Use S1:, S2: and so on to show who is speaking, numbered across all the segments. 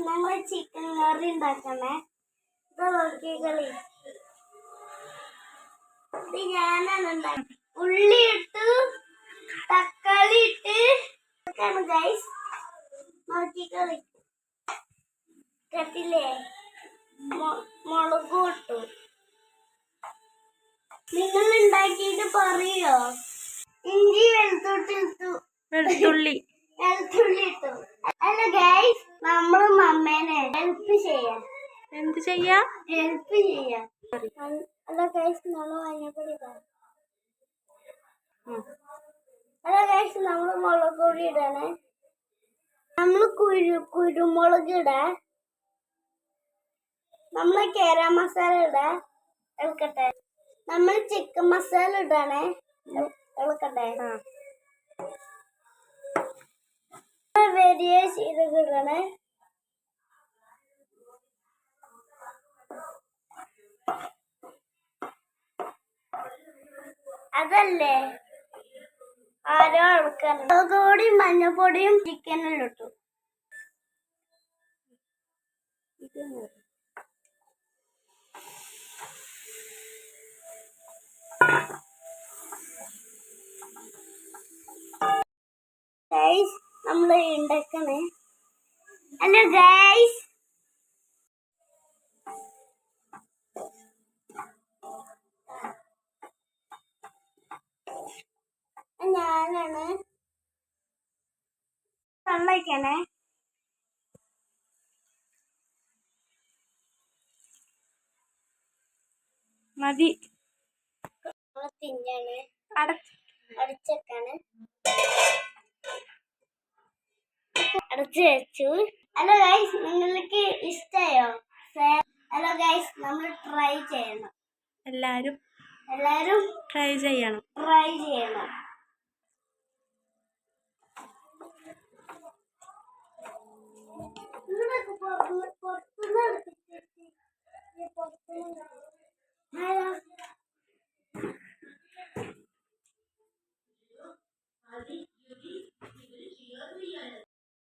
S1: ഞങ്ങൾ ചിക്കൻ കറി ഉണ്ടാക്കണേ. ഇത് നോക്കി കളി. ഇത് ഞാനാണ് ഉണ്ടാക്കുന്നത്. ഉള്ളി ഇട്ട് തക്കാളി ഇട്ട് ഗൈസ് നോക്കി കളി. കട്ടില്ലേ മുളക് ഇട്ടു. നിങ്ങൾ ഉണ്ടാക്കിയിട്ട് പറയോ? ഇഞ്ചി വെളുത്തുള്ളി ഇട്ടു. അല്ല ഗൈസ്, നമ്മള് മമ്മേനെ ഹെൽപ്പ് ചെയ്യാം.
S2: എന്ത് ചെയ്യാ?
S1: ഹെൽപ്പ് ചെയ്യാം. അല്ല ഗൈസ്, നമ്മള് മഞ്ഞപ്പൊടി ഇടാം. അല്ല ഗൈസ്, നമ്മള് മുളക് പൊടി ഇടണേ. നമ്മള് കുരുമുളക് ഇടാ. നമ്മള് കേര മസാല ഇടാ. ഇളക്കട്ടെ. നമ്മൾ ചിക്കൻ മസാല ഇടാണേ. ഇളക്കട്ടെ. വലിയ ചീരക ഇടണേ. അതല്ലേ ആരോ ഇളക്കണം. മുളകുപൊടിയും മഞ്ഞപ്പൊടിയും ചിക്കനിൽ ഇട്ടു. ഗൈസ്, നമ്മള് ഉണ്ടാക്കണേ. ഹലോ ഗൈസ്, ഞാനാണ് സമ്മതിക്കണേ.
S2: മതി.
S1: തിന്നാണ് അടച്ചേക്കാണ്. അടച്ചു വെച്ചു. ഹലോ ഗൈസ്, നിങ്ങൾക്ക് ഇഷ്ടമായോ? ഹലോ ഗൈസ്, നമ്മൾ ട്രൈ ചെയ്യണം.
S2: എല്ലാരും ട്രൈ ചെയ്യണം.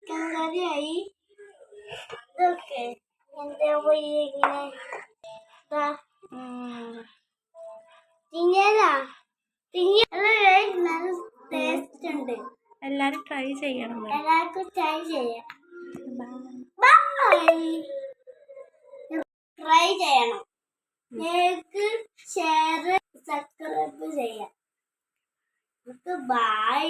S1: കറിയായി. ഇതൊക്കെ എന്താ പോയി ഇങ്ങനെ നല്ല ടേസ്റ്റ് ഉണ്ട്.
S2: എല്ലാരും ട്രൈ ചെയ്യണം.
S1: എല്ലാവർക്കും ട്രൈ ചെയ്യാം. ട്രൈ ചെയ്യണം. ലൈക്ക്, ഷെയർ, സബ്സ്ക്രൈബ് ചെയ്യാം. ബൈ.